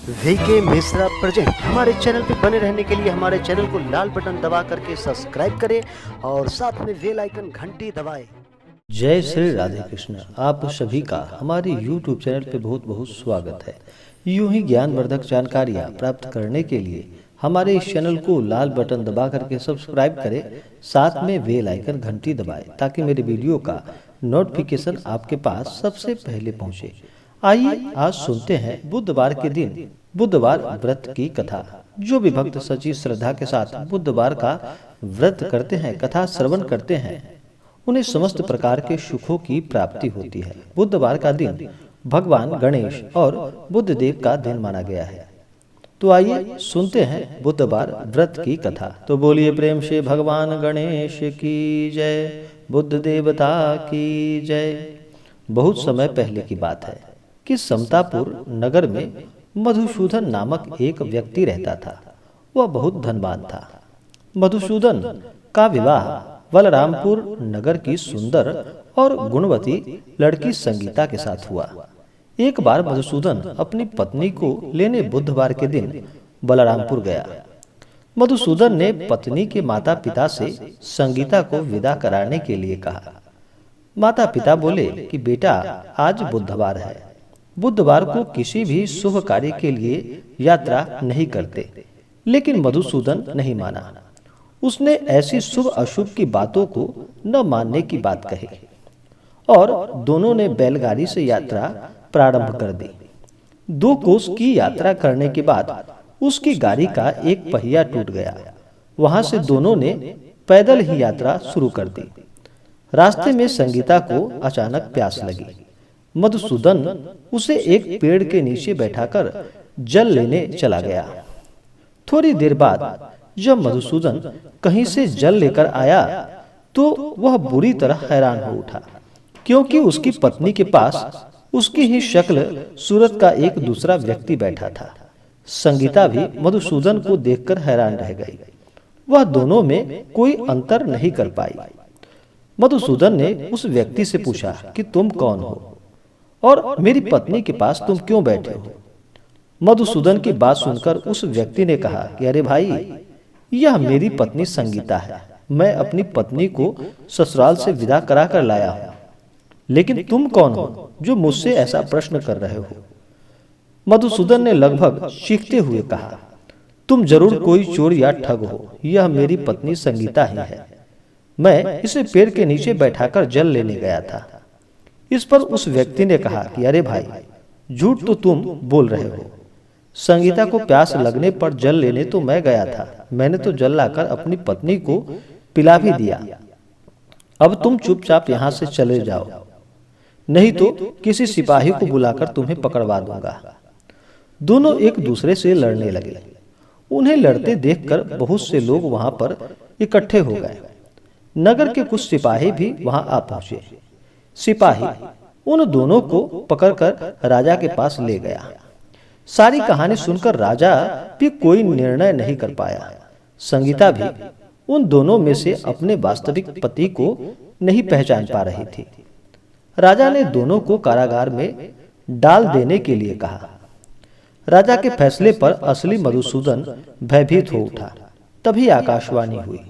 VK Mishra present. हमारे channel पे बने रहने के लिए हमारे चैनल को लाल बटन दबा करके सब्सक्राइब करें और साथ में बेल आइकन घंटी दबाएं। जय श्री राधे कृष्ण। आप सभी का हमारे YouTube चैनल पे बहुत बहुत स्वागत है। यूं ही ज्ञानवर्धक जानकारियाँ प्राप्त करने के लिए हमारे इस चैनल को लाल बटन दबा करके सब्सक्राइब करें, साथ में बेल आइकन घंटी दबाएं ताकि मेरे वीडियो का नोटिफिकेशन आपके पास सबसे पहले पहुंचे। आइए आज सुनते हैं बुधवार के दिन बुधवार व्रत की कथा। जो भी भक्त सच्ची श्रद्धा के साथ बुधवार का व्रत करते हैं, कथा श्रवण करते हैं, उन्हें समस्त प्रकार के सुखों की प्राप्ति होती है। बुधवार का दिन भगवान गणेश और बुद्ध देव का दिन माना गया है। तो आइए सुनते हैं बुधवार व्रत की कथा। तो बोलिए प्रेम से भगवान गणेश की जय, बुद्ध देवता की जय। बहुत समय पहले की बात है कि समतापुर नगर में मधुसूदन नामक एक व्यक्ति रहता था। वह बहुत धनवान था। मधुसूदन का विवाह बलरामपुर नगर की सुंदर और गुणवती लड़की संगीता के साथ हुआ। एक बार मधुसूदन अपनी पत्नी को लेने बुधवार के दिन बलरामपुर गया। मधुसूदन ने पत्नी के माता पिता से संगीता को विदा कराने के लिए कहा। माता पिता बोले कि बेटा, आज बुधवार है, बुधवार को किसी भी शुभ कार्य के लिए यात्रा नहीं करते। लेकिन मधुसूदन नहीं माना। उसने ऐसी शुभ अशुभ की बातों को न मानने की बात कही और दोनों ने बैलगाड़ी से यात्रा प्रारंभ कर दी। 2 कोस की यात्रा करने के बाद उसकी गाड़ी का एक पहिया टूट गया। वहां से दोनों ने पैदल ही यात्रा शुरू कर दी। रास्ते में संगीता को अचानक प्यास लगी। मधुसूदन उसे एक पेड़ के नीचे बैठाकर जल लेने चला गया। थोड़ी देर बाद जब मधुसूदन कहीं से जल लेकर आया तो वह बुरी तरह हैरान हो उठा, क्योंकि उसकी पत्नी के पास उसकी ही शक्ल सूरत का एक दूसरा व्यक्ति बैठा था। संगीता भी मधुसूदन को देखकर हैरान रह गई। वह दोनों में कोई अंतर नहीं कर पाई। मधुसूदन ने उस व्यक्ति से पूछा कि तुम कौन हो और मेरी पत्नी के पास तुम क्यों बैठे हो? मधुसूदन की बात सुनकर उस व्यक्ति ने कहा कि अरे भाई, यह मेरी पत्नी संगीता है। मैं अपनी पत्नी को ससुराल से विदा करा कर लाया हूँ। लेकिन तुम कौन हो जो मुझसे ऐसा प्रश्न कर रहे हो? मधुसूदन ने लगभग चीखते हुए कहा, तुम जरूर कोई चोर या ठग हो। यह मेरी पत्नी संगीता ही है। मैं इसे पेड़ के नीचे बैठाकर जल लेने गया था। इस पर उस व्यक्ति ने कहा कि अरे भाई, झूठ तो तुम बोल रहे हो। संगीता को प्यास लगने पर जल लेने तो मैं गया था। मैंने तो जल लाकर अपनी पत्नी को पिला भी दिया। अब तुम चुपचाप यहाँ से चले जाओ, नहीं तो किसी सिपाही को बुलाकर तुम्हें पकड़वा दूंगा। दोनों एक दूसरे से लड़ने लगे। उन्हें लड़ते देखकर बहुत से लोग वहां पर इकट्ठे हो गए। नगर के कुछ सिपाही भी वहां आ पहुंचे। सिपाही उन दोनों को पकड़कर राजा के पास ले गया। सारी कहानी सुनकर राजा भी कोई निर्णय नहीं कर पाया। संगीता भी उन दोनों में से अपने वास्तविक पति को नहीं पहचान पा रही थी। राजा ने दोनों को कारागार में डाल देने के लिए कहा। राजा के फैसले पर असली मधुसूदन भयभीत हो उठा। तभी आकाशवाणी हुई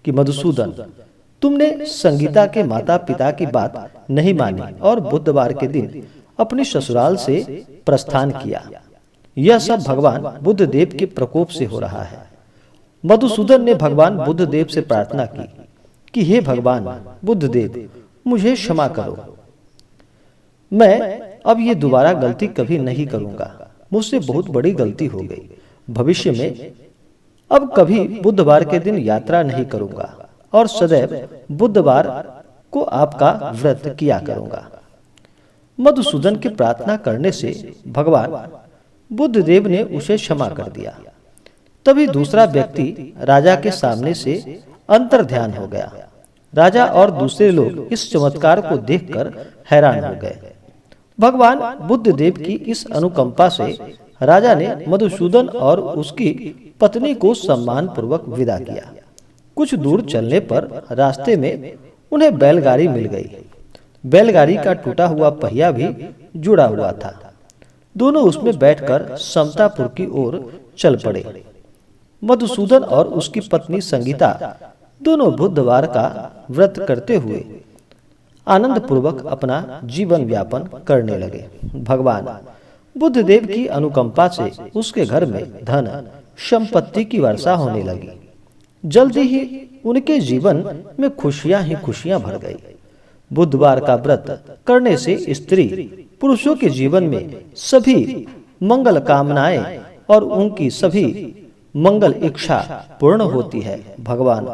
कि मधुसूदन, तुमने संगीता के माता पिता की बात नहीं मानी और बुधवार के दिन अपनी ससुराल से प्रस्थान किया। यह सब भगवान बुद्ध देव के प्रकोप से हो रहा है। मधुसूदन ने भगवान बुद्ध देव से प्रार्थना की कि हे भगवान बुद्ध देव, मुझे क्षमा करो। मैं अब ये दोबारा गलती कभी नहीं करूंगा। मुझसे बहुत बड़ी गलती हो गई। भविष्य में अब कभी बुधवार के दिन यात्रा नहीं करूंगा और सदैव बुधवार को आपका व्रत किया करूंगा। मधुसूदन की प्रार्थना करने से भगवान बुद्ध देव ने उसे क्षमा कर दिया। तभी दूसरा व्यक्ति राजा के सामने से अंतर्ध्यान हो गया। राजा और दूसरे लोग इस चमत्कार को देखकर हैरान हो गए। भगवान बुद्ध देव की इस अनुकंपा से राजा ने मधुसूदन और उसकी पत्नी को सम्मान पूर्वक विदा किया। कुछ दूर चलने पर रास्ते में उन्हें बैलगाड़ी मिल गई। बैलगाड़ी का टूटा हुआ पहिया भी जुड़ा हुआ था। दोनों उसमें बैठकर समतापुर की ओर चल पड़े। मधुसूदन और उसकी पत्नी संगीता दोनों बुधवार का व्रत करते हुए आनंद पूर्वक अपना जीवन यापन करने लगे। भगवान बुद्धदेव की अनुकंपा से उसके घर में धन संपत्ति की वर्षा होने लगी। जल्दी ही उनके जीवन में खुशियां ही खुशियां भर गई। बुधवार का व्रत करने से स्त्री पुरुषों के जीवन में सभी मंगल कामनाएं और उनकी सभी मंगल इच्छा पूर्ण होती है। भगवान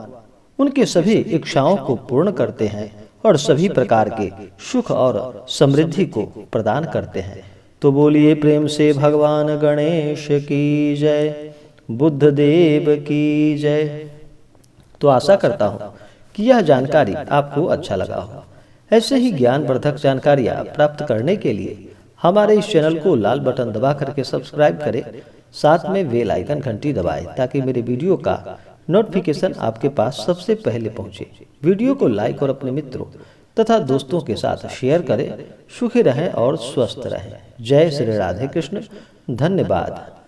उनके सभी इच्छाओं को पूर्ण करते हैं और सभी प्रकार के सुख और समृद्धि को प्रदान करते हैं। तो बोलिए प्रेम से भगवान गणेश की जय, बुद्धदेव की जय। तो आशा करता हूँ कि यह जानकारी आपको अच्छा लगा हो। ऐसे ही ज्ञानवर्धक जानकारियाँ प्राप्त करने के लिए हमारे इस चैनल को लाल बटन दबा करके सब्सक्राइब करें, साथ में बेल आइकन घंटी दबाएं ताकि मेरे वीडियो का नोटिफिकेशन आपके पास सबसे पहले पहुंचे। वीडियो को लाइक और अपने मित्रों तथा दोस्तों के साथ शेयर करें। सुखी रहें और स्वस्थ रहें। जय श्री राधे कृष्ण। धन्यवाद।